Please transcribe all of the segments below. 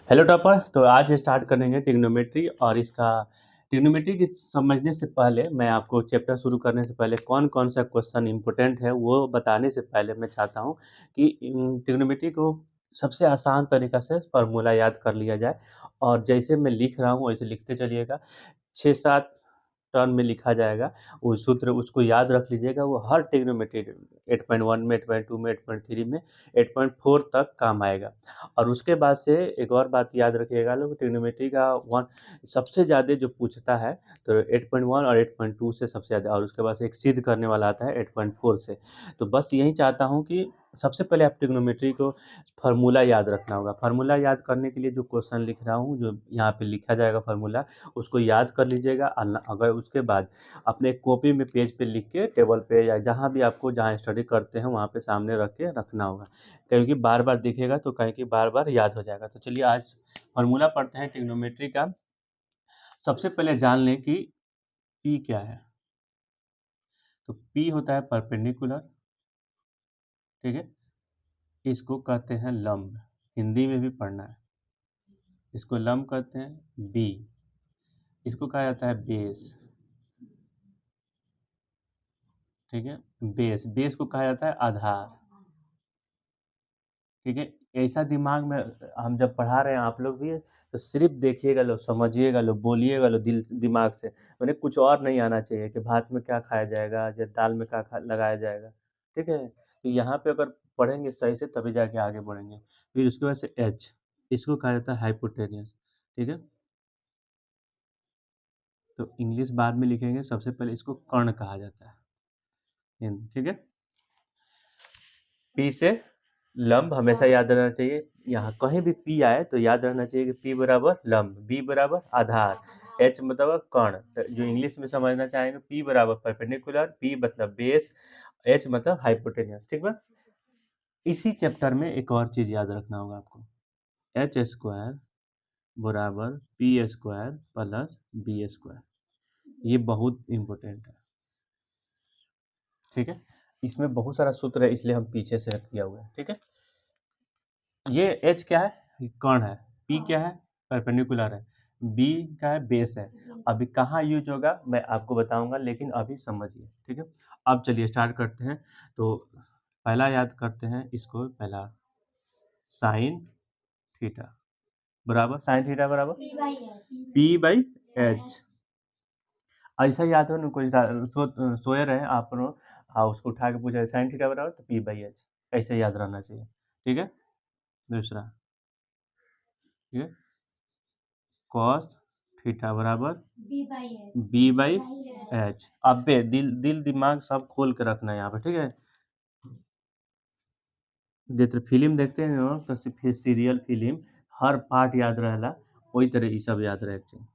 Hello topper. तो आज start करेंगे ट्रिग्नोमेट्री और इसका ट्रिग्नोमेट्री की समझने से पहले मैं आपको चैप्टर शुरू करने से पहले कौन कौन सा क्वेश्चन इंपॉर्टेंट है वो बताने से पहले मैं चाहता हूँ कि ट्रिग्नोमेट्री को सबसे आसान तरीक़ा से फार्मूला याद कर लिया जाए और जैसे मैं लिख रहा हूँ वैसे लिखते चलिएगा। 6-7 टर्म में लिखा जाएगा, वो सूत्र उसको याद रख लीजिएगा। वो हर ट्रिग्नोमेट्री 8.1 में, 8.2 में, 8.3 में, 8.4 तक काम आएगा। और उसके बाद से एक और बात याद रखिएगा लोग, ट्रिग्नोमेट्री का वन सबसे ज़्यादा जो पूछता है तो 8.1 और 8.2 से सबसे ज़्यादा, और उसके बाद से एक सिद्ध करने वाला आता है 8.4 से। तो बस यही चाहता हूँ कि सबसे पहले आप ट्रिग्नोमेट्री को फार्मूला याद रखना होगा। फार्मूला याद करने के लिए जो क्वेश्चन लिख रहा हूँ, जो यहाँ पे लिखा जाएगा फार्मूला, उसको याद कर लीजिएगा। अगर उसके बाद अपने कॉपी में पेज पे लिख के टेबल पे या जहाँ भी आपको जहाँ स्टडी करते हैं वहाँ पे सामने रख के रखना होगा, क्योंकि बार बार दिखेगा तो कहीं कि बार बार याद हो जाएगा। तो चलिए आज फार्मूला पढ़ते हैं ट्रिग्नोमेट्री का। सबसे पहले जान लें कि पी क्या है। तो पी होता है परपेंडिकुलर, ठीक है। इसको कहते हैं लंब, हिंदी में भी पढ़ना है। इसको लंब कहते हैं। बी, इसको कहा जाता है बेस, ठीक है। बेस, बेस को कहा जाता है आधार, ठीक है। ऐसा दिमाग में हम जब पढ़ा रहे हैं आप लोग भी, तो सिर्फ देखिएगा लो, समझिएगा लो, बोलिएगा लो दिल दिमाग से। मैंने कुछ और नहीं आना चाहिए कि भात में क्या खाया जाएगा या दाल में क्या लगाया जाएगा, ठीक है। तो यहाँ पे अगर पढ़ेंगे सही से तभी जाके आगे बढ़ेंगे। फिर उसके बाद से एच, इसको कहा जाता है हाइपोटेनियस, ठीक है। तो इंग्लिश बाद में लिखेंगे, सबसे पहले इसको कर्ण कहा जाता है, ठीक है। पी से लंब हमेशा याद रहना चाहिए। यहाँ कहीं भी पी आए तो याद रहना चाहिए कि पी बराबर लंब, बी बराबर आधार, एच मतलब कर्ण। तो जो इंग्लिश में समझना चाहेंगे, पी बराबर परपेंडिकुलर, पी मतलब बेस, एच मतलब हाइपोटेनियस, ठीक है। इसी चैप्टर में एक और चीज याद रखना होगा आपको, एच स्क्वायर बराबर P square plus B square. ये बहुत इंपॉर्टेंट है, ठीक है। इसमें बहुत सारा सूत्र है, इसलिए हम पीछे से किया हुआ है, ठीक है। ये एच क्या है, कर्ण है। पी क्या है, परपेंडिकुलर है। बी क्या है, बेस है। अभी कहाँ यूज होगा मैं आपको बताऊंगा, लेकिन अभी समझिए, ठीक है। अब चलिए स्टार्ट करते हैं। तो पहला याद करते हैं इसको, पहला साइन थीटा बराबर, साइन थीटा बराबर पी बाई एच। ऐसा याद हो ना, कोई सोए रहे आप लोग, हाँ उसको उठा के पूछा साइन थीटा बराबर तो पी बाई एच, ऐसे याद रहना चाहिए, ठीक है। दूसरा, ठीक है, कॉस थीटा बराबर बी बाई एच। अब दिल दिल दिमाग सब खोल के रखना है यहाँ पे, ठीक है। जैसे फिल्म देखते हैं ना, तो फिर सीरियल फिल्म हर पार्ट याद रहेला, वही तरह ये सब याद रहे चाहिए।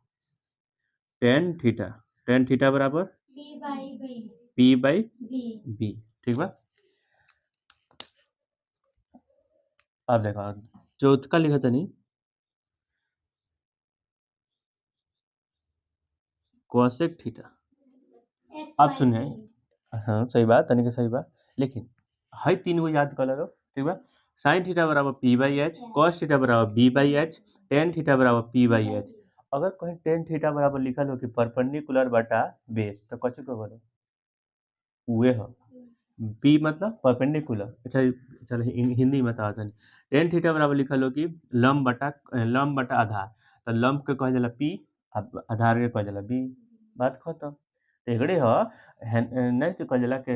टेन थीटा, टेन थीटा बराबर पी बाई बी, ठीक बा। अब देखो चौथा लिखा था नहीं, कोसेक थीटा। अब सुनिए, हाँ सही बात, तनिक सही बात, लेकिन है तीन गो याद कर लो, ठीक बा। साइन थीटा बराबर P by H, cos theta बराबर B by H, tan theta बराबर पी बाई एच। अगर कहीं टेन थीटा बराबर लिखल हो कि परपेंडिकुलर बटा बेस, तो कछु को बोलो उहे हो। बी मतलब परपेंडिकुलर, अच्छा चल हिंदी में बता दें। टेन थीटा बराबर लिखल हो कि लंब बटा आधार, तो लंब के कह जाला पी, आधार के कह जाला बी, बात खत्म। तो एकड़े हो नहीं तो कह जाला के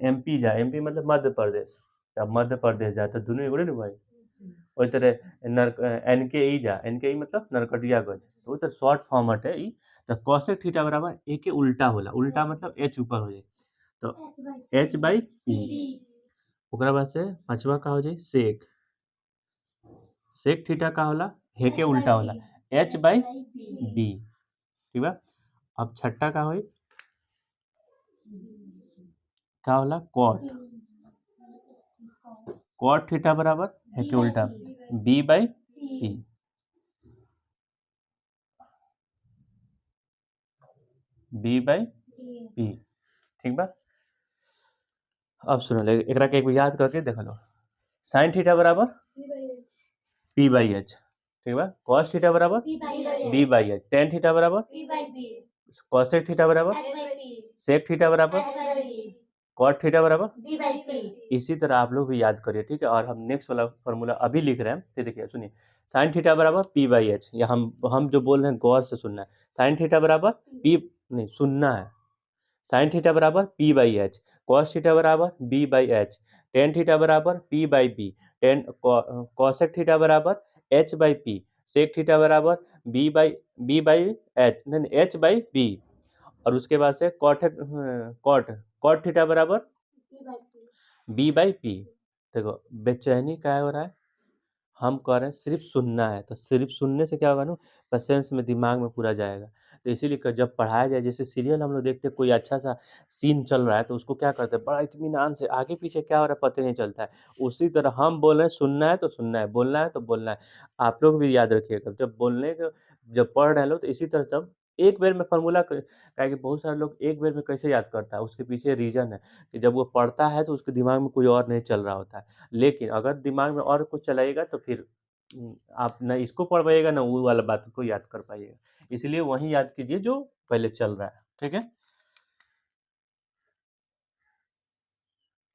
एमपी जा, एमपी मतलब मध्य प्रदेश, जब मध्य प्रदेश जा तो दोनों एगोड़े ना भाई। वही तरह एनके ई जा, एनके ई मतलब नरकटियागंज, तो वो तो शॉर्ट फॉर्मेट है ई। तो कॉसेक थीटा बराबर ए के उल्टा होला, उल्टा मतलब एच ऊपर हो जाए, तो एच बाई पी। ओकरा बाद से पांचवा का हो जाए सेक, सेक थीटा का होला, हे के उल्टा होला, एच बाई बी, ठीक बा। अब छठा का होई, का होला कॉट, कॉट थीटा बराबर है के उल्टा B by P, B by P, ठीक बा। अब सुनो ले, एकरा के एक याद करके देख लो, साइन थीटा बराबर पी बाई एच, ठीक है, cos थीटा बराबर b by H, tan theta बराबर cosec थीटा बराबर sec थीटा बराबर cot थीटा बराबर। इसी तरह आप लोग भी याद करिए, ठीक है। और हम नेक्स्ट वाला फॉर्मूला अभी लिख रहे हैं, तो देखिए सुनिए, साइन थीटा बराबर p बाई एच, या हम जो बोल रहे हैं गौर से सुनना है। साइन थीटा बराबर p, नहीं सुनना है, साइन थीटा बराबर p by H, cos theta बराबर b by H, tan theta बराबर p by B, tan cosec theta बराबर h by p, sec theta बराबर b बाई एच, नहीं h बाई b, और उसके बाद से कॉट थीटा बराबर b बाई p। देखो बेचैनी क्या हो रहा है, हम कह रहे हैं सिर्फ सुनना है, तो सिर्फ सुनने से क्या होगा ना, पेशेंस में दिमाग में पूरा जाएगा। तो इसीलिए जब पढ़ाया जाए, जैसे सीरियल हम लोग देखते हैं, कोई अच्छा सा सीन चल रहा है तो उसको क्या करते हैं, बड़ा इत्मीनान से, आगे पीछे क्या हो रहा है पता नहीं चलता है। उसी तरह हम बोल रहे हैं, सुनना है तो सुनना है, बोलना है तो बोलना है। आप लोग भी याद रखिएगा, जब पढ़ रहे लोग तो इसी तरह, तब एक बेर में फॉर्मूला क्या कि बहुत सारे लोग एक बेर में कैसे याद करता है, उसके पीछे रीजन है कि जब वो पढ़ता है तो उसके दिमाग में कोई और नहीं चल रहा होता है। लेकिन अगर दिमाग में और कुछ चलाइएगा तो फिर आप ना इसको पढ़ पाइएगा ना वो वाला बात को याद कर पाइएगा। इसलिए वही याद कीजिए जो पहले चल रहा है, ठीक है।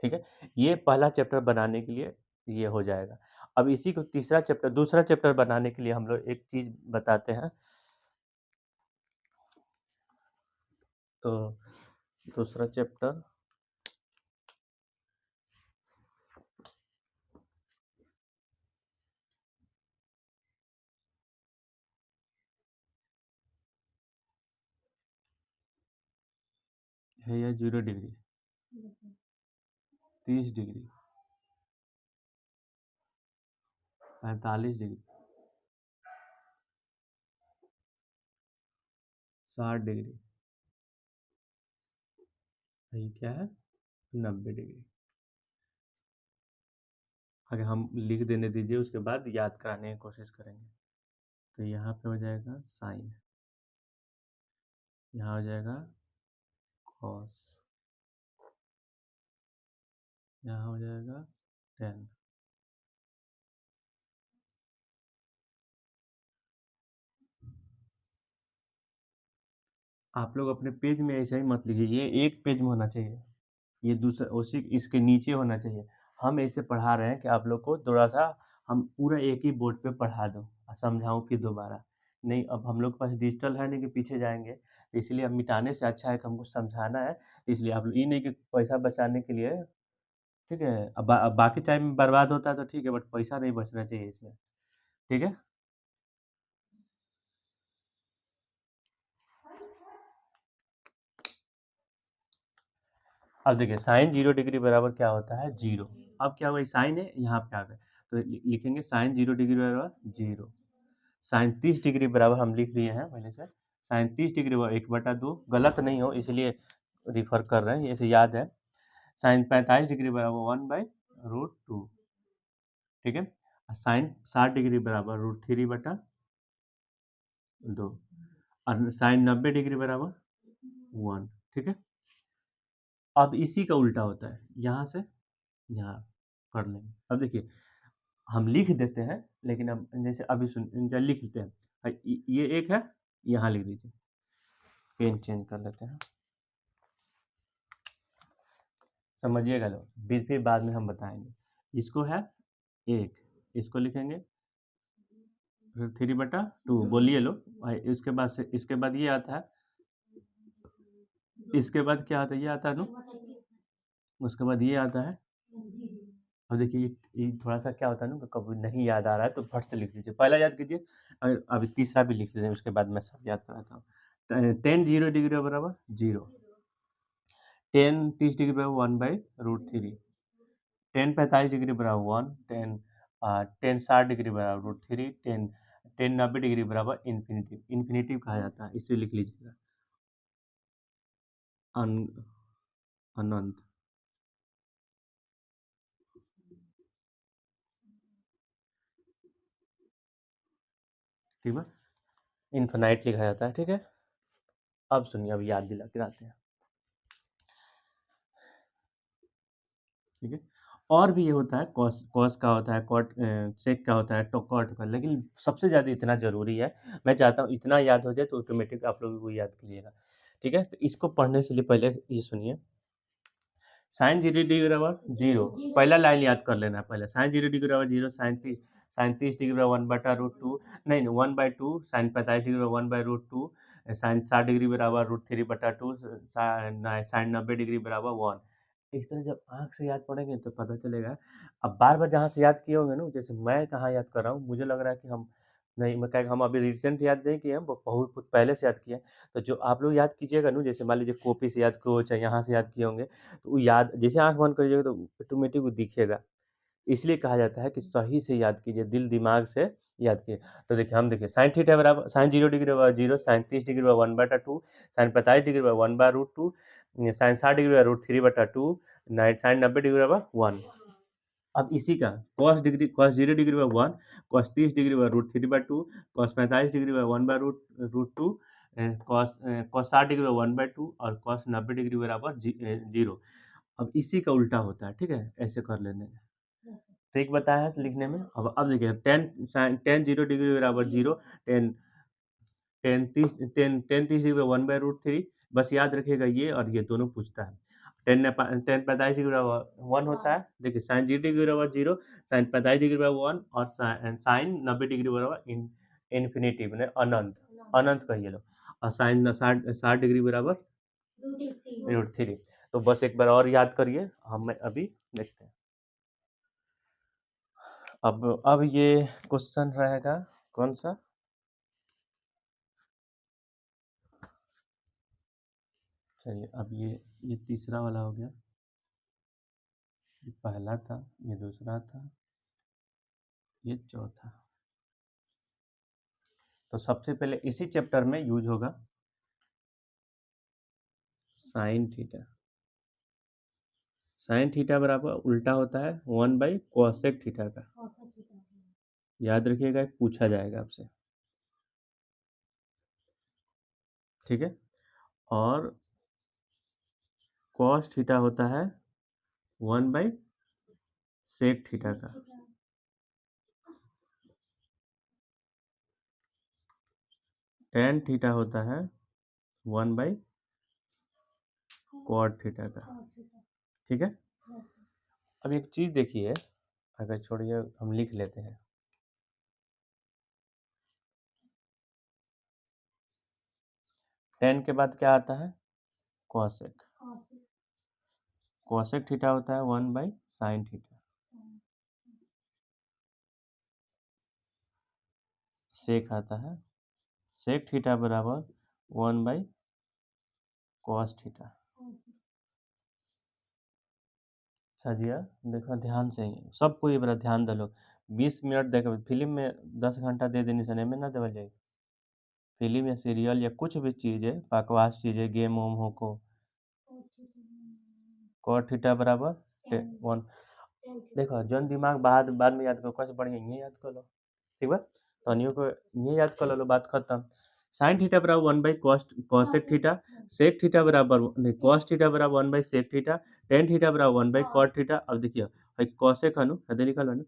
ठीक है, ये पहला चैप्टर बनाने के लिए ये हो जाएगा। अब इसी को दूसरा चैप्टर बनाने के लिए हम लोग एक चीज बताते हैं। तो दूसरा चैप्टर है या 0 डिग्री, 30 डिग्री, 45 डिग्री, 60 डिग्री, ये क्या है, 90 डिग्री। अगर हम लिख देने दीजिए, उसके बाद याद कराने की कोशिश करेंगे। तो यहाँ पे हो जाएगा साइन, यहाँ हो जाएगा कॉस, यहाँ हो जाएगा टेन। आप लोग अपने पेज में ऐसा ही मत लिखिए, ये एक पेज में होना चाहिए, ये दूसरा उसी इसके नीचे होना चाहिए। हम ऐसे पढ़ा रहे हैं कि आप लोग को थोड़ा सा हम पूरा एक ही बोर्ड पे पढ़ा दूँ, समझाऊँ फिर दोबारा नहीं। अब हम लोग के पास डिजिटल है नहीं कि पीछे जाएंगे, तो इसलिए अब मिटाने से अच्छा है कि हमको समझाना है। तो इसलिए आप लोग ये नहीं कि पैसा बचाने के लिए, ठीक है, अब बाकी टाइम बर्बाद होता है तो ठीक है, बट पैसा नहीं बचना चाहिए इसमें, ठीक है। अब देखिए साइन 0 डिग्री बराबर क्या होता है, 0। अब क्या हुआ, साइन है यहाँ पे आ गए, तो लिखेंगे साइन 0 डिग्री बराबर 0। साइन 30 डिग्री बराबर हम लिख लिए हैं पहले से, साइन 30 डिग्री बराबर 1/2, गलत नहीं हो इसलिए रिफर कर रहे हैं, ऐसे याद है। साइन 45 डिग्री बराबर 1/√2, ठीक है। साइन 60 डिग्री बराबर √3/2, और साइन 90 डिग्री बराबर 1, ठीक है। अब इसी का उल्टा होता है, यहाँ से यहाँ कर लेंगे। अब देखिए हम लिख देते हैं, लेकिन अब जैसे अभी लिख लेते हैं, ये एक है, यहाँ लिख दीजिए, पेन चेंज कर लेते हैं, समझिएगा लोग, फिर बाद में हम बताएंगे। इसको है एक, इसको लिखेंगे 3/2, बोलिए लोग। इसके बाद से इसके बाद ये आता है, इसके बाद क्या आता है, ये आता है ना, उसके बाद ये आता है। अब देखिए ये थोड़ा सा क्या होता है ना, कभी नहीं याद आ रहा है तो फट से लिख दीजिए, पहला याद कीजिए, अभी तीसरा भी लिख दीजिए, उसके बाद मैं सब याद कराता हूँ। टेन 0 डिग्री बराबर 0, टेन 30 डिग्री बराबर 1/√3, टेन 45 डिग्री बराबर 1, टेन 60 डिग्री बराबर √3, टेन 90 डिग्री बराबर इन्फिनिटिव, इन्फिनिटिव कहा जाता है, इसे लिख लीजिएगा, अनंत, ठीक है, इन्फिनाइट लिखा जाता है, ठीक है। अब सुनिए, अब याद दिलाते हैं, ठीक है। और भी ये होता है, कॉस कॉस का होता है, कॉट सेक का होता है, तो कॉट का, लेकिन सबसे ज़्यादा इतना ज़रूरी है, मैं चाहता हूँ इतना याद हो जाए तो ऑटोमेटिक आप लोग वो याद कीजिएगा, ठीक है? तो इसको पढ़ने से लिए पहले ये सुनिए, साइन 0 डिग्री बराबर 0, पहला लाइन याद कर लेना है पहले, साइन 0 डिग्री बराबर 0, साइन 30 डिग्री बराबर 1/√2, नहीं 1/2, साइन 45 डिग्री बराबर 1/√2, साइन 60 डिग्री बराबर √3/2, साइन 90 डिग्री बराबर 1। इस तरह जब आँख से याद पढ़ेंगे तो पता चलेगा। अब बार-बार जहाँ से याद किए होंगे ना, जैसे मैं कहाँ याद कर रहा हूँ, मुझे लग रहा है कि हम नहीं, मैं क्या हम अभी रिसेंट याद नहीं किए हैं, बहुत पहले से याद किए हैं। तो जो आप लोग याद कीजिएगा ना, जैसे मान लीजिए कॉपी से याद किए हो, चाहे यहाँ से याद किए होंगे, तो वो याद जैसे आँख बंद करिएगा तो ऑटोमेटिक वो दिखेगा। इसलिए कहा जाता है कि सही से याद कीजिए, दिल दिमाग से याद कीजिए। तो देखिए, हम देखिए साइन थीटा बराबर साइन 0 डिग्री बराबर 0, साइन 30 डिग्री बराबर 1/2, साइन 45 डिग्री बराबर 1/√2, साइन 60 डिग्री बराबर √3/2, साइन 90 डिग्री बराबर 1। अब इसी का cos 0 degree by 1, cos 30 degree by √3/2, cos 45 degree by 1/√2, cos 60 degree by 1/2 और कॉस 90 डिग्री बराबर 0। अब इसी का उल्टा होता है, ठीक है? ऐसे कर लेने में। ट्रिक बताया है लिखने में। अब देखिए, टेन 0 डिग्री बराबर 0, टेन टेन 30 डिग्री 1/√3, बस याद रखिएगा ये और ये दोनों पूछता है। टेन 45 डिग्री बराबर 1 होता है। देखिए, साइन 0 डिग्री बराबर 0, साइन 45 डिग्री बराबर 1 और साइन 90 डिग्री बराबर इन्फिनिटी मैंने अनंत, अनंत कहिए लो, और साइन 60 डिग्री बराबर √3। तो बस एक बार और याद करिए, हम अभी देखते हैं। अब ये क्वेश्चन रहेगा कौन सा? चलिए, अब ये तीसरा वाला हो गया, ये पहला था, ये दूसरा था, ये चौथा। तो सबसे पहले इसी चैप्टर में यूज होगा साइन थीटा। साइन थीटा बराबर उल्टा होता है 1/cosec थीटा का। याद रखिएगा, पूछा जाएगा आपसे, ठीक है? और cos थीटा होता है 1/sec थीटा का। tan थीटा होता है 1/cot थीटा का, ठीक है? अब एक चीज देखिए, अगर छोड़िए हम लिख लेते हैं। tan के बाद क्या आता है? cosec। cosec थीटा होता है 1/sin थीटा। sec आता है, sec थीटा बराबर 1/cos थीटा। समझिए, देखो ध्यान से ही सबको ये बड़ा ध्यान दलो। 20 मिनट देख फिल्म में 10 घंटा दे देने से में ना देवल जाए। फिल्म या सीरियल या कुछ भी चीज़ है, बकवास चीज़ है, गेम वोम हो को, cot थीटा बराबर 1। देखो, जौन दिमाग बाद बाद में याद करो, कैसे बढ़िया ये याद कर लो, ठीक बा? तनियो को ये याद कर लो, बात खत्म। साइन थीटा बराबर 1/cosec थीटा, sec थीटा बराबर नहीं, cos थीटा बराबर 1/sec थीटा, tan थीटा बराबर 1/cot थीटा। अब देखिए, हई cosec हनु हदे लिखल हनु।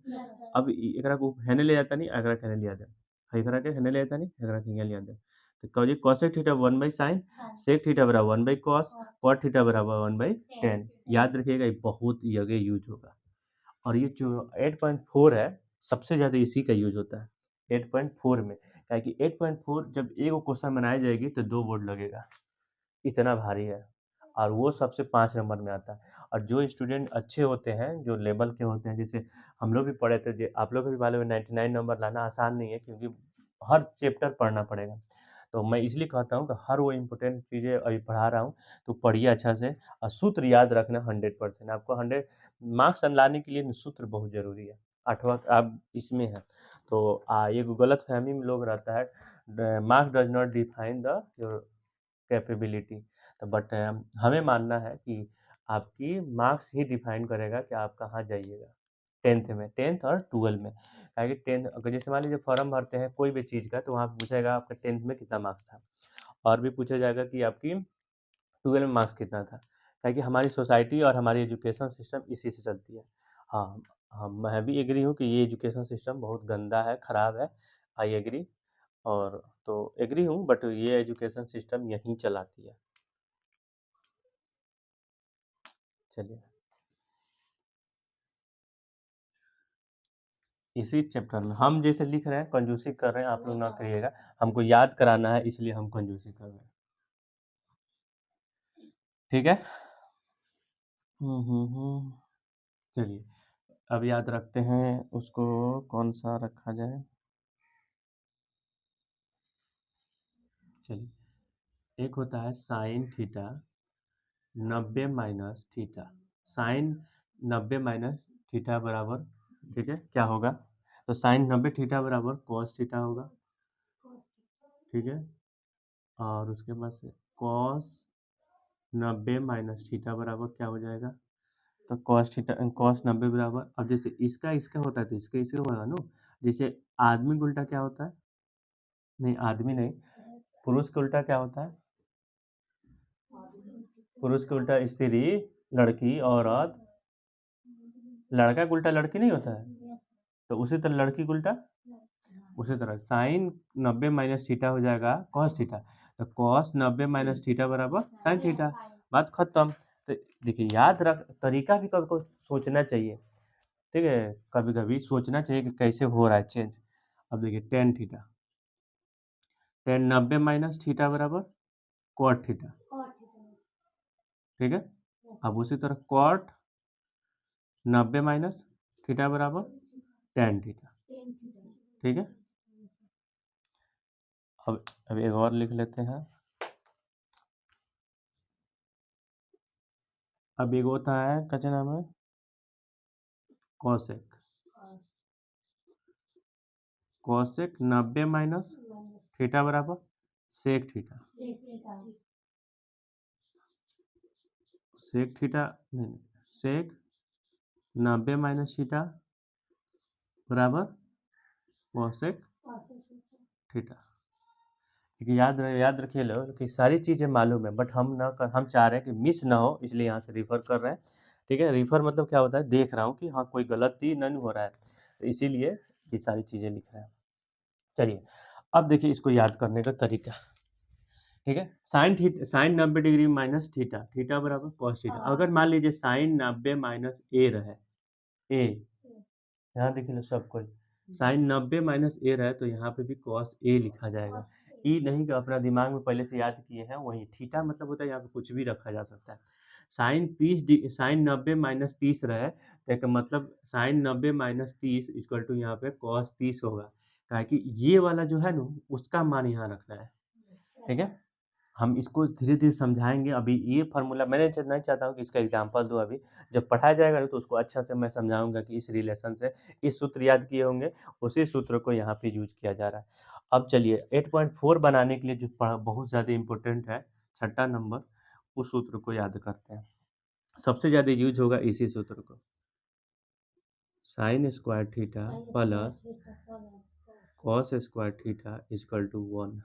अब एकरा को हेने ले जाता नहीं, एकरा के हेने ले जाता, हई एकरा के हेने ले जाता नहीं, एकरा के यहाँ ले जाता। तो कहो जी cosec theta 1/sin, sec theta बराबर 1/cos, cot थीटा बराबर 1/tan। याद रखिएगा, ये बहुत जगह यूज होगा। और ये जो 8.4 है, सबसे ज़्यादा इसी का यूज होता है 8.4 में। क्या कि 8.4 जब एक क्वेश्चन बनाई जाएगी तो 2 बोर्ड लगेगा, इतना भारी है। और वो सबसे 5 नंबर में आता है। और जो स्टूडेंट अच्छे होते हैं, जो लेवल के होते हैं, जैसे हम लोग भी पढ़े थे, आप लोग को भी मालूम है 99 नंबर लाना आसान नहीं है, क्योंकि हर चैप्टर पढ़ना पड़ेगा। तो मैं इसलिए कहता हूँ कि हर वो इम्पोर्टेंट चीज़ें अभी पढ़ा रहा हूँ, तो पढ़िए अच्छा से। और सूत्र याद रखना 100%। आपको 100 मार्क्स लाने के लिए सूत्र बहुत ज़रूरी है। 8वां आप इसमें है। तो ये गलतफहमी में लोग रहता है, marks does not define the your capability. तो बट हमें मानना है कि आपकी मार्क्स ही डिफाइन करेगा कि आप कहाँ जाइएगा 10th में, 10th और 12 में। काहे कि 10 अगर जैसे मान लीजिए फॉर्म भरते हैं कोई भी चीज़ का, तो वहाँ पे पूछेगा आपका 10th में कितना मार्क्स था, और भी पूछा जाएगा कि आपकी 12 में मार्क्स कितना था। काहे कि हमारी सोसाइटी और हमारी एजुकेशन सिस्टम इसी से चलती है। हाँ, हाँ, मैं भी एग्री हूँ कि ये एजुकेशन सिस्टम बहुत गंदा है, खराब है, आई एग्री। और तो एग्री हूँ, बट ये एजुकेशन सिस्टम यहीं चलाती है। चलिए, इसी चैप्टर में हम जैसे लिख रहे हैं, कंजूसी कर रहे हैं, आप लोग ना करिएगा। हमको याद कराना है, इसलिए हम कंजूसी कर रहे हैं। ठीक है? चलिए, अब याद रखते हैं उसको, कौन सा रखा जाए। चलिए, एक होता है sine theta 90 minus theta. Sine 90 minus theta बराबर, ठीक है, क्या होगा? तो साइन 90 थीटा बराबर कॉस थीटा होगा, ठीक है। और उसके बाद से कॉस 90 माइनस थीटा बराबर क्या हो जाएगा? तो कॉस थीटा, कॉस 90 बराबर, अब जैसे इसका इसका होता है तो इसका इसका होगा ना। जैसे आदमी का उल्टा क्या होता है? नहीं, आदमी नहीं, पुरुष का उल्टा क्या होता है? पुरुष का उल्टा स्त्री, लड़की, औरत। लड़का का उल्टा लड़की नहीं होता है? तो उसी तरह लड़की का उल्टा, उसी तरह साइन 90 माइनस थीटा हो जाएगा कॉस थीटा। तो कॉस 90 माइनस थीटा बराबर साइन थीटा। बात खत्म। तो देखिए, याद रख, तरीका भी कभी को सोचना चाहिए, ठीक है, कभी कभी सोचना चाहिए कि कैसे हो रहा है चेंज। अब देखिए, tan theta, ten 90 minus theta बराबर कॉट थीटा, ठीक है। अब उसी तरह कॉट 90 माइनस थीटा बराबर टेन थीटा, ठीक है। अब एक और लिख लेते हैं। अब एक होता है, क्या नाम है, कॉसेक। कॉसेक 90 माइनस थीटा बराबर सेक थीटा। सेक थीटा नहीं, सेक 90 माइनस थीटा बराबर कॉसेक थीटा। याद रखिए लोग कि सारी चीज़ें मालूम है, बट हम चाह रहे हैं कि मिस ना हो, इसलिए यहाँ से रिफ़र कर रहे हैं। ठीक है, रिफ़र मतलब क्या होता है, देख रहा हूँ कि हाँ कोई गलती नहीं हो रहा है, तो इसीलिए ये सारी चीज़ें लिख रहे हैं। चलिए, अब देखिए इसको याद करने का तरीका, ठीक है। Sine 90 degree minus theta, theta बराबर कॉस थीटा। अगर मान लीजिए साइन 90 माइनस ए रहे, ए, यहाँ देखिए लो सब कोई, साइन 90 माइनस ए रहे तो यहाँ पे भी कॉस ए लिखा जाएगा। ई नहीं, कि अपना दिमाग में पहले से याद किए हैं वही, थीटा मतलब होता है यहाँ पे कुछ भी रखा जा सकता है। साइन 90 माइनस 30 रहे तो एक मतलब साइन 90 माइनस 30 इक्वल टू यहाँ पे कॉस 30 होगा, कहा कि ये वाला जो है ना उसका मान यहाँ रखना है, ठीक है। हम इसको धीरे-धीरे समझाएँगे, अभी ये फ़ॉर्मूला मैंने नहीं चाहता हूँ कि इसका एग्ज़ाम्पल दूँ अभी, जब पढ़ाया जाएगा ना तो उसको अच्छा से मैं समझाऊँगा कि इस रिलेशन से इस सूत्र याद किए होंगे, उसी सूत्र को यहाँ पे यूज़ किया जा रहा है। अब चलिए 8.4 बनाने के लिए जो बहुत ज़्यादा इम्पोर्टेंट है, छठा नंबर, उस सूत्र को याद करते हैं। सबसे ज़्यादा यूज़ होगा इसी सूत्र को, sine square theta plus cos square theta equal to 1।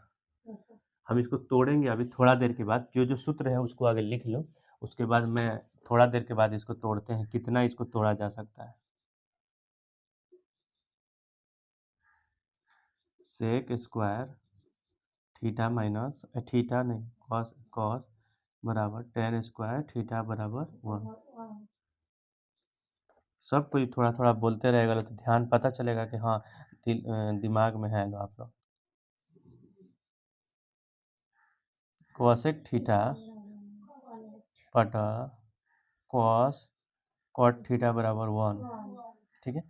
हम इसको तोड़ेंगे अभी थोड़ा देर के बाद, जो जो सूत्र है उसको आगे लिख लो, उसके बाद मैं थोड़ा देर के बाद इसको तोड़ते हैं, कितना इसको तोड़ा जा सकता है। Sec square theta minus theta नहीं, कॉस कॉस बराबर टेन स्क्वायर थीटा बराबर 1। सब कोई थोड़ा थोड़ा बोलते रहेगा तो ध्यान पता चलेगा कि हाँ दिमाग में है आप लोग। कॉसेक थीटा बटा कॉस कॉट थीटा बराबर 1, ठीक है।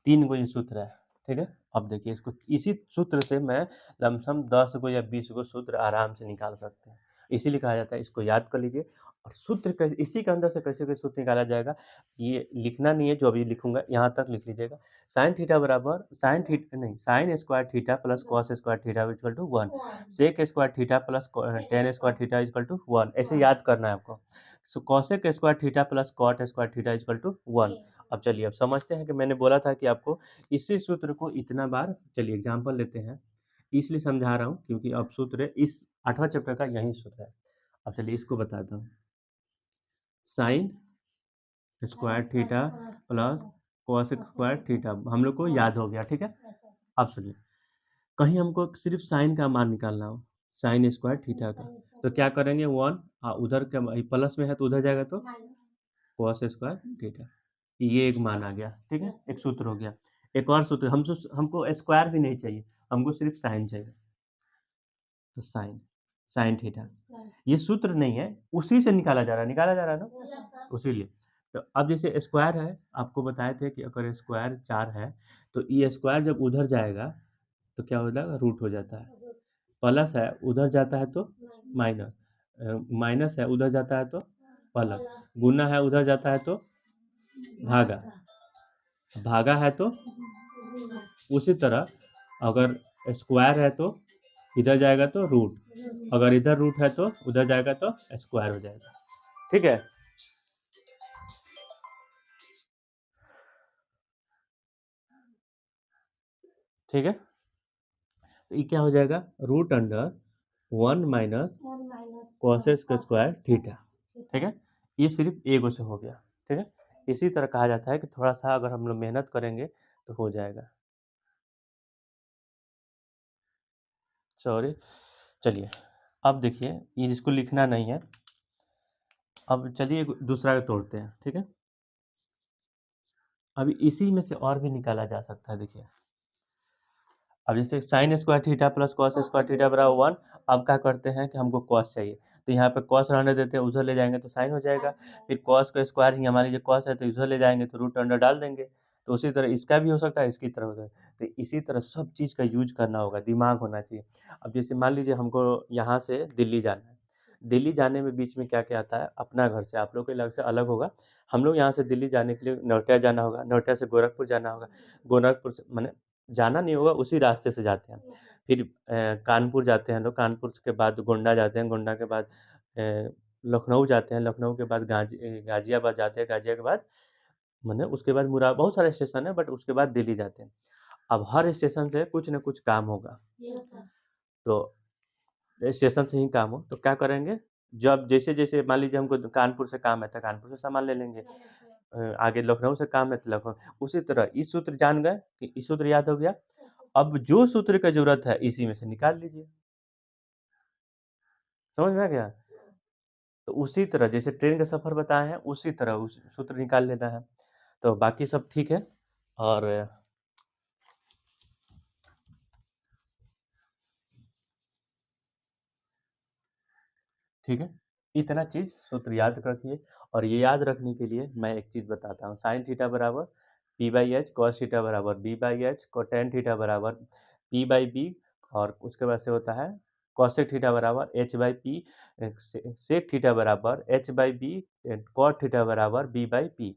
3 गो ये सूत्र है, ठीक है। अब देखिए इसको, इसी सूत्र से मैं लमसम 10 गो या 20 गो सूत्र आराम से निकाल सकते हैं, इसीलिए कहा जाता है इसको याद कर लीजिए। और सूत्र कैसे, इसी के अंदर से कैसे कैसे सूत्र निकाला जाएगा, ये लिखना नहीं है, जो अभी लिखूंगा यहाँ तक लिख लीजिएगा। साइन थीटा बराबर साइन थीटा नहीं, sine square theta plus cos square theta equal to 1, sec square theta plus tan square theta equal to 1, ऐसे याद करना है आपको। So cosec square theta plus cot square theta equal to 1। अब चलिए, अब समझते हैं कि मैंने बोला था कि आपको इसी सूत्र को इतना बार, चलिए एग्जाम्पल लेते हैं, इसलिए समझा रहा हूँ क्योंकि अब सूत्र इस 8वां चैप्टर का यही सूत्र है। अब चलिए इसको बताता हूँ, sign square theta plus cos square theta, हम लोग को याद हो गया, ठीक है। अब सुनिए, कहीं हमको सिर्फ साइन का मान निकालना हो, साइन स्क्वायर थीटा का, तो क्या करेंगे, 1 उधर का प्लस में है तो उधर जाएगा तो कॉस स्क्वायर थीटा, ये एक मान आ गया, ठीक है, एक सूत्र हो गया। एक और सूत्र, हमको स्क्वायर भी नहीं चाहिए, हमको सिर्फ साइन चाहिए, तो साइन साइन थीटा, ये सूत्र नहीं है, उसी से निकाला जा रहा है ना, उसीलिए। तो अब जैसे स्क्वायर है, आपको बताए थे कि अगर स्क्वायर 4 है तो ये स्क्वायर जब उधर जाएगा तो क्या हो जाएगा, रूट हो जाता है। प्लस है उधर जाता है तो माइनस, माइनस है उधर जाता है तो प्लस, गुना है उधर जाता है तो भागा, भागा है तो उसी तरह अगर स्क्वायर है तो इधर जाएगा तो रूट, अगर इधर रूट है तो उधर जाएगा तो स्क्वायर हो जाएगा, ठीक है। ठीक है, तो ये क्या हो जाएगा, रूट अंडर 1 माइनस कॉस का स्क्वायर थीटा, ठीक है। ये सिर्फ एगो से हो गया, ठीक है। इसी तरह कहा जाता है कि थोड़ा सा अगर हम लोग मेहनत करेंगे तो हो जाएगा। सॉरी, चलिए अब देखिए, ये जिसको लिखना नहीं है, अब चलिए दूसरा तोड़ते हैं, ठीक है। अभी इसी में से और भी निकाला जा सकता है, देखिए। अब जैसे sign square theta plus cos square theta बराबर 1, अब क्या करते हैं कि हमको कॉस चाहिए, तो यहाँ पे कॉस रहने देते हैं, उधर ले जाएंगे तो साइन हो जाएगा, फिर कॉस का स्क्वायर ही हमारे लिए कॉस है तो इधर ले जाएंगे तो रूट अंडर डाल देंगे, तो उसी तरह इसका भी हो सकता है, इसकी तरह हो जाए, तो इसी तरह सब चीज़ का यूज करना होगा, दिमाग होना चाहिए। अब जैसे मान लीजिए हमको यहाँ से दिल्ली जाना है, दिल्ली जाने में बीच में क्या क्या आता है, अपना घर से आप लोग के अलग से अलग होगा, हम लोग यहाँ से दिल्ली जाने के लिए नोएडा जाना होगा, नोएडा से गोरखपुर जाना होगा, गोरखपुर से मैंने जाना नहीं होगा, उसी रास्ते से जाते हैं। फिर कानपुर जाते हैं लोग, कानपुर के बाद गोंडा जाते हैं, गोंडा के बाद लखनऊ जाते हैं, लखनऊ के बाद गाजियाबाद जाते हैं, गाजिया के बाद मैंने उसके बाद मुरा बहुत सारे स्टेशन है, बट उसके बाद दिल्ली जाते हैं। अब हर स्टेशन से कुछ न कुछ काम होगा, तो स्टेशन से ही काम हो तो क्या करेंगे, जब जैसे जैसे मान लीजिए हमको कानपुर से काम है तो कानपुर से सामान ले लेंगे, आगे लखनऊ से काम है तो लखनऊ, उसी तरह इस सूत्र जान गए कि इस सूत्र याद हो गया, अब जो सूत्र की जरूरत है इसी में से निकाल लीजिए, समझ में आ गया। तो उसी तरह जैसे ट्रेन का सफर बताए हैं उसी तरह उस सूत्र निकाल लेना है, तो बाकी सब ठीक है। और ठीक है, इतना चीज सूत्र याद रखिए, और ये याद रखने के लिए मैं एक चीज बताता हूँ, साइन थीटा बराबर P by H, cos theta बराबर B by H, cotan theta बराबर पी बाई बी, और उसके बाद से होता है कॉसेक थीटा बराबर H by P, sec theta बराबर H by B, cot theta बराबर बी बाई पी।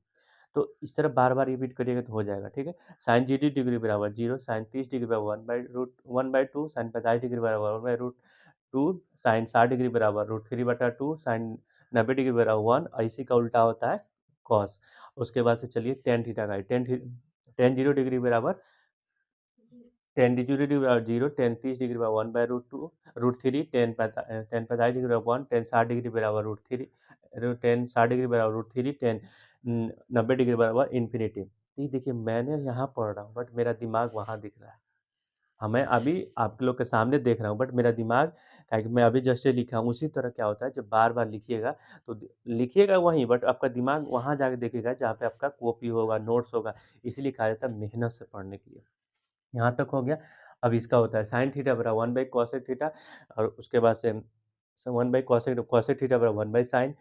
तो इस तरह बार बार रिपीट करिएगा तो हो जाएगा, ठीक है। साइन 0 डिग्री बराबर 0, साइन 30 डिग्री बराबर 1/2, साइन 45 डिग्री बराबर 1/√2, साइन 60 डिग्री बराबर √3/2, साइन 90 डिग्री बराबर 1, इसी का उल्टा होता है कॉस। उसके बाद से चलिए टेन थीटा का, टेन 0 डिग्री बराबर टेन 0 डिग्री बराबर 0, टेन 30 डिग्री बराबर 1/√2, √3, टेन 45 डिग्री बराबर 1, टेन 60 डिग्री बराबर √3, टेन 60 डिग्री बराबर √3, टेन 90 डिग्री बराबर इन्फिनिटी। ये देखिए मैंने यहाँ पढ़ रहा हूँ बट मेरा दिमाग वहाँ दिख रहा है, हमें अभी आप लोग के सामने देख रहा हूँ बट मेरा दिमाग, क्या कि मैं अभी जस्ट लिखा हूँ, उसी तरह क्या होता है जब बार बार लिखिएगा तो लिखिएगा वहीं, बट आपका दिमाग वहाँ जाके देखेगा जहाँ पे आपका कॉपी होगा, नोट्स होगा, इसलिए कहा जाता है मेहनत से पढ़ने के लिए। यहाँ तक हो गया। अब इसका होता है साइन थीटा बराबर 1/cosec थीटा, और उसके बाद से 1/cosec थीटा बराबर 1/sin,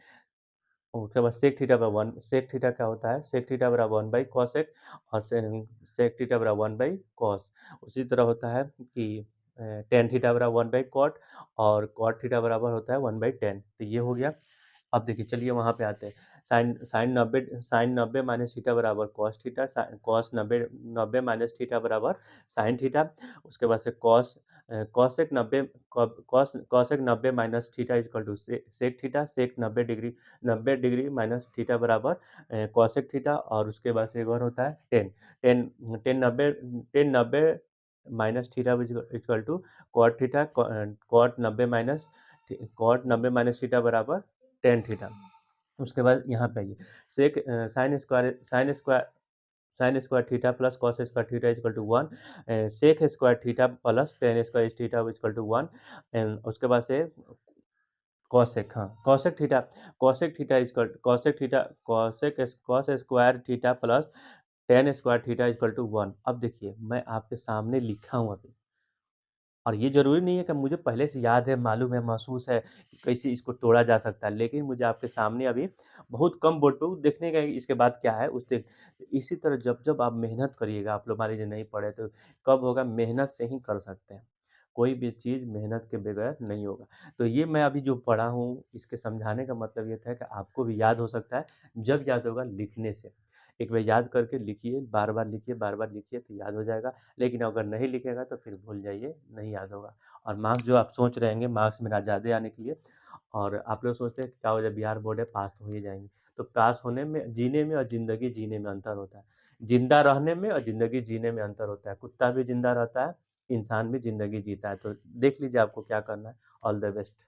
उसके बाद सेक थीटा बराबर 1, सेक थीटा क्या होता है, सेक थीटा बराबर 1/cosec, और सेक थीटा बराबर 1/cos। उसी तरह होता है कि टेन थीटा बराबर 1/cot, और कॉट थीटा बराबर होता है 1/tan, तो ये हो गया। अब देखिए चलिए वहाँ पे आते हैं, साइन 90 माइनस थीटा बराबर cos theta, cos 90 minus theta बराबर साइन थीटा, उसके बाद से cosec 90 minus theta is equal to sec theta, sec 90 degree minus theta बराबर कॉसेक थीटा, और उसके बाद से एक और होता है टेन, टेन टेन नब्बे minus theta is equal to cot theta, cot 90 minus theta बराबर टेन थीटा। उसके बाद यहाँ पे आइए, sec sine square theta plus cos square theta is equal to 1, sec square theta plus tan square theta is equal to 1, and उसके बाद से cosec, हाँ, cosec theta is equal cosec theta cos square theta plus tan square theta is equal to 1। अब देखिए मैं आपके सामने लिखा हूँ अभी, और ये ज़रूरी नहीं है कि मुझे पहले से याद है, मालूम है, महसूस है कि कैसे इसको तोड़ा जा सकता है, लेकिन मुझे आपके सामने अभी बहुत कम बोर्ड पे वो देखने का इसके बाद क्या है उस देख। इसी तरह जब-जब आप मेहनत करिएगा, आप लोग मान लीजिए नहीं पढ़े तो कब होगा, मेहनत से ही कर सकते हैं। कोई भी चीज़ मेहनत के बगैर नहीं होगा। तो ये मैं अभी जो पढ़ा हूँ, इसके समझाने का मतलब ये था कि आपको भी याद हो सकता है, जब याद होगा लिखने से। एक बार याद करके लिखिए, बार-बार लिखिए तो याद हो जाएगा। लेकिन अगर नहीं लिखेगा तो फिर भूल जाइए, नहीं याद होगा। और मार्क्स जो आप सोच रहे होंगे मार्क्स मेरा ज़्यादा आने के लिए, और आप लोग सोचते हैं कि क्या हो जाए, बिहार बोर्ड है, पास तो हो ही जाएंगे। तो पास होने में, जीने में और ज़िंदगी जीने में अंतर होता है। जिंदा रहने में और ज़िंदगी जीने में अंतर होता है। कुत्ता भी जिंदा रहता है, इंसान भी ज़िंदगी जीता है। तो देख लीजिए आपको क्या करना है। All the best.